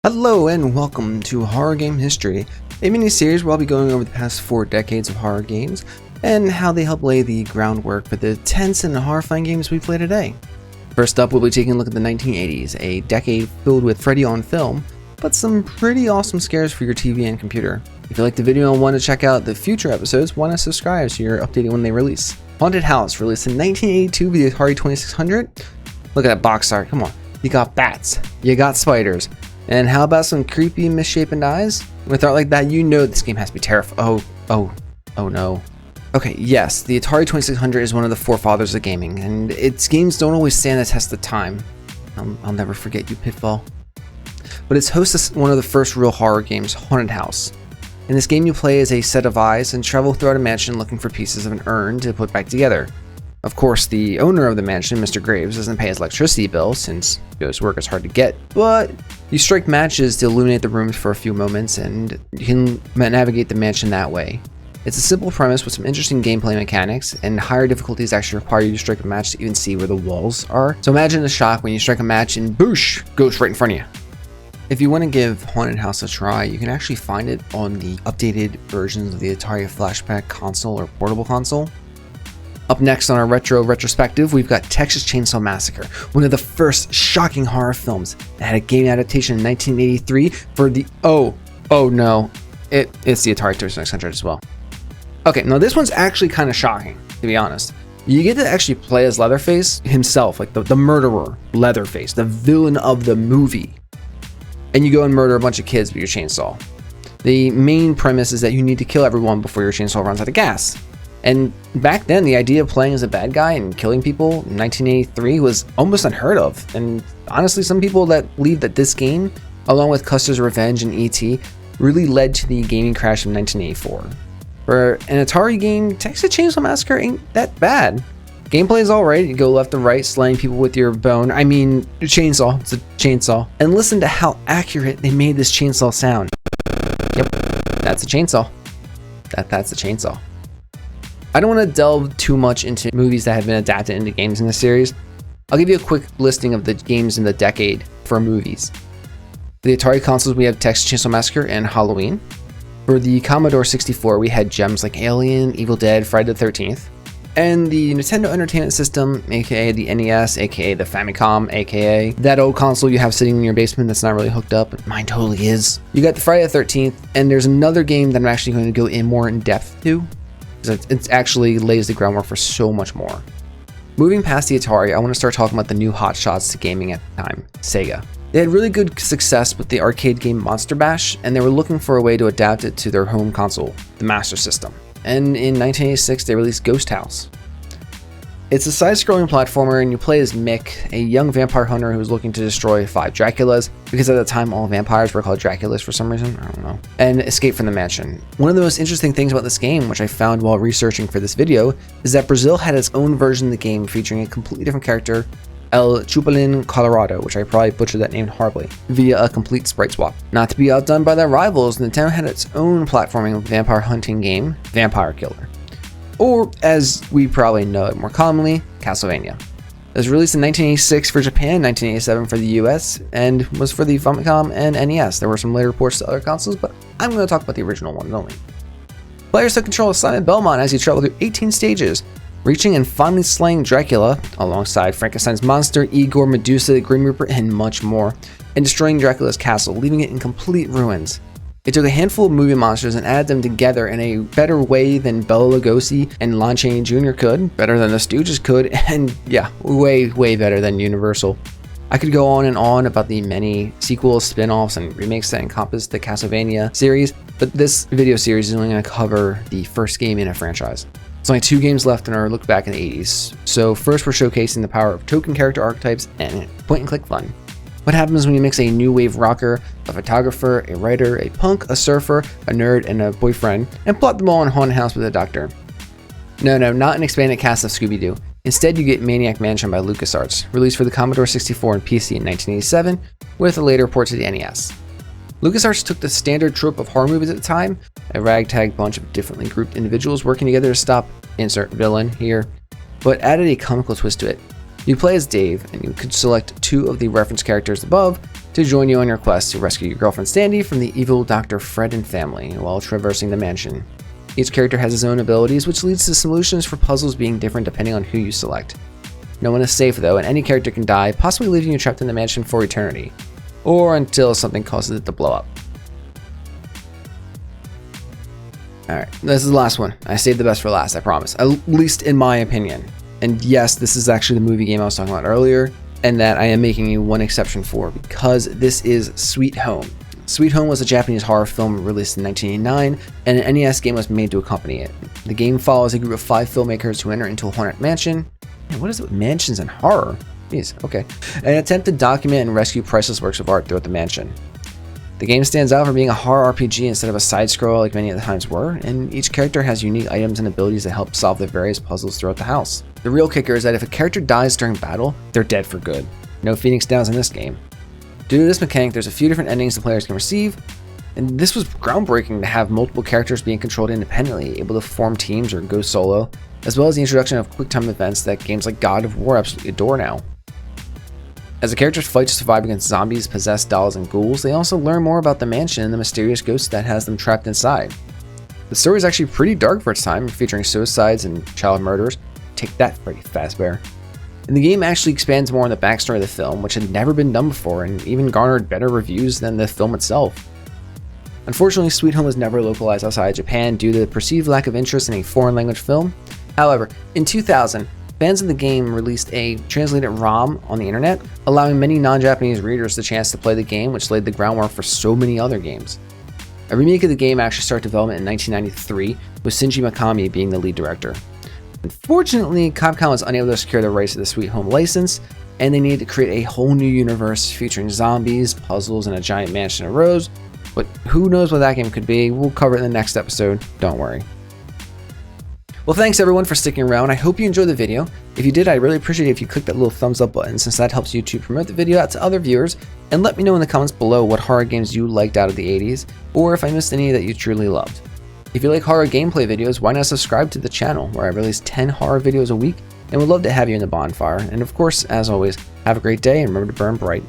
Hello and welcome to Horror Game History, a mini-series where I'll be going over the past 4 decades of horror games and how they help lay the groundwork for the tense and horrifying games we play today. First up, we'll be taking a look at the 1980s, a decade filled with Freddy on film, but some pretty awesome scares for your TV and computer. If you like the video and want to check out the future episodes, why not subscribe so you're updated when they release. Haunted House, released in 1982 for the Atari 2600. Look at that box art, come on. You got bats, you got spiders, and how about some creepy misshapen eyes? With art like that, you know this game has to be terrifying. Oh no. Okay, yes, the Atari 2600 is one of the forefathers of gaming, and its games don't always stand the test of time. I'll never forget you, Pitfall. But its host is one of the first real horror games, Haunted House. In this game, you play as a set of eyes and travel throughout a mansion looking for pieces of an urn to put back together. Of course, the owner of the mansion, Mr. Graves, doesn't pay his electricity bill since ghost work is hard to get, but you strike matches to illuminate the rooms for a few moments and you can navigate the mansion that way. It's a simple premise with some interesting gameplay mechanics, and higher difficulties actually require you to strike a match to even see where the walls are. So imagine the shock when you strike a match and boosh, ghost right in front of you. If you want to give Haunted House a try, you can actually find it on the updated versions of the Atari Flashback console or portable console. Up next on our retrospective, we've got Texas Chainsaw Massacre, one of the first shocking horror films that had a game adaptation in 1983 for the it's the Atari 2600 as well. Okay, now this one's actually kind of shocking, to be honest. You get to actually play as Leatherface himself, like the murderer, Leatherface, the villain of the movie. And you go and murder a bunch of kids with your chainsaw. The main premise is that you need to kill everyone before your chainsaw runs out of gas. And back then, the idea of playing as a bad guy and killing people in 1983 was almost unheard of. And honestly, some people that believe that this game, along with Custer's Revenge and E.T., really led to the gaming crash of 1984. For an Atari game, Texas Chainsaw Massacre ain't that bad. Gameplay is alright, you go left and right, slaying people with your chainsaw, it's a chainsaw. And listen to how accurate they made this chainsaw sound. Yep, that's a chainsaw. That's a chainsaw. I don't want to delve too much into movies that have been adapted into games in this series. I'll give you a quick listing of the games in the decade for movies. For the Atari consoles, we have Texas Chainsaw Massacre and Halloween. For the Commodore 64, we had gems like Alien, Evil Dead, Friday the 13th. And the Nintendo Entertainment System, aka the NES, aka the Famicom, aka that old console you have sitting in your basement that's not really hooked up, but mine totally is. You got the Friday the 13th, and there's another game that I'm actually going to go in more in depth to. It actually lays the groundwork for so much more. Moving past the Atari, I want to start talking about the new hotshots to gaming at the time, Sega. They had really good success with the arcade game Monster Bash, and they were looking for a way to adapt it to their home console, the Master System. And in 1986, they released Ghost House. It's a side-scrolling platformer, and you play as Mick, a young vampire hunter who's looking to destroy 5 Draculas, because at the time all vampires were called Draculas for some reason, I don't know, and escape from the mansion. One of the most interesting things about this game, which I found while researching for this video, is that Brazil had its own version of the game featuring a completely different character, El Chupalin Colorado, which I probably butchered that name horribly, via a complete sprite swap. Not to be outdone by their rivals, Nintendo had its own platforming vampire hunting game, Vampire Killer. Or, as we probably know it more commonly, Castlevania. It was released in 1986 for Japan, 1987 for the US, and was for the Famicom and NES. There were some later ports to other consoles, but I'm going to talk about the original one only. Players took control of Simon Belmont as he traveled through 18 stages, reaching and finally slaying Dracula, alongside Frankenstein's monster, Igor, Medusa, the Grim Reaper, and much more, and destroying Dracula's castle, leaving it in complete ruins. It took a handful of movie monsters and added them together in a better way than Bela Lugosi and Lon Chaney Jr. could, better than the Stooges could, and yeah, way better than Universal. I could go on and on about the many sequels, spin-offs, and remakes that encompass the Castlevania series, but this video series is only going to cover the first game in a franchise. There's only 2 games left in our look back in the 80s, so first we're showcasing the power of token character archetypes and point-and-click fun. What happens when you mix a new wave rocker, a photographer, a writer, a punk, a surfer, a nerd, and a boyfriend, and plot them all in Haunted House with a doctor? No, not an expanded cast of Scooby-Doo. Instead, you get Maniac Mansion by LucasArts, released for the Commodore 64 and PC in 1987, with a later port to the NES. LucasArts took the standard trope of horror movies at the time, a ragtag bunch of differently grouped individuals working together to stop insert villain here, but added a comical twist to it. You play as Dave, and you could select 2 of the reference characters above, to join you on your quest to rescue your girlfriend Sandy from the evil Dr. Fred and family while traversing the mansion. Each character has his own abilities, which leads to solutions for puzzles being different depending on who you select. No one is safe though, and any character can die, possibly leaving you trapped in the mansion for eternity, or until something causes it to blow up. Alright, this is the last one. I saved the best for last, I promise. At least in my opinion. And yes, this is actually the movie game I was talking about earlier, and that I am making you one exception for, because this is Sweet Home. Sweet Home was a Japanese horror film released in 1989, and an NES game was made to accompany it. The game follows a group of 5 filmmakers who enter into a haunted mansion. Man, what is it with mansions and horror? Jeez, okay. And attempt to document and rescue priceless works of art throughout the mansion. The game stands out for being a horror RPG instead of a side-scroller like many of the times were, and each character has unique items and abilities that help solve the various puzzles throughout the house. The real kicker is that if a character dies during battle, they're dead for good. No Phoenix Downs in this game. Due to this mechanic, there's a few different endings the players can receive, and this was groundbreaking to have multiple characters being controlled independently, able to form teams or go solo, as well as the introduction of quick-time events that games like God of War absolutely adore now. As the characters fight to survive against zombies, possessed dolls, and ghouls, they also learn more about the mansion and the mysterious ghost that has them trapped inside. The story is actually pretty dark for its time, featuring suicides and child murders. Take that, Freddy Fazbear. And the game actually expands more on the backstory of the film, which had never been done before and even garnered better reviews than the film itself. Unfortunately, Sweet Home was never localized outside Japan due to the perceived lack of interest in a foreign language film. However, in 2000, fans of the game released a translated ROM on the internet, allowing many non-Japanese readers the chance to play the game, which laid the groundwork for so many other games. A remake of the game actually started development in 1993, with Shinji Mikami being the lead director. Unfortunately, Capcom was unable to secure the rights to the Sweet Home license, and they needed to create a whole new universe featuring zombies, puzzles, and a giant mansion of rose. But who knows what that game could be? We'll cover it in the next episode, don't worry. Well, thanks everyone for sticking around. I hope you enjoyed the video. If you did, I'd really appreciate it if you click that little thumbs up button, since that helps YouTube promote the video out to other viewers, and let me know in the comments below what horror games you liked out of the 80s, or if I missed any that you truly loved. If you like horror gameplay videos, why not subscribe to the channel, where I release 10 horror videos a week, and would love to have you in the bonfire. And of course, as always, have a great day and remember to burn bright.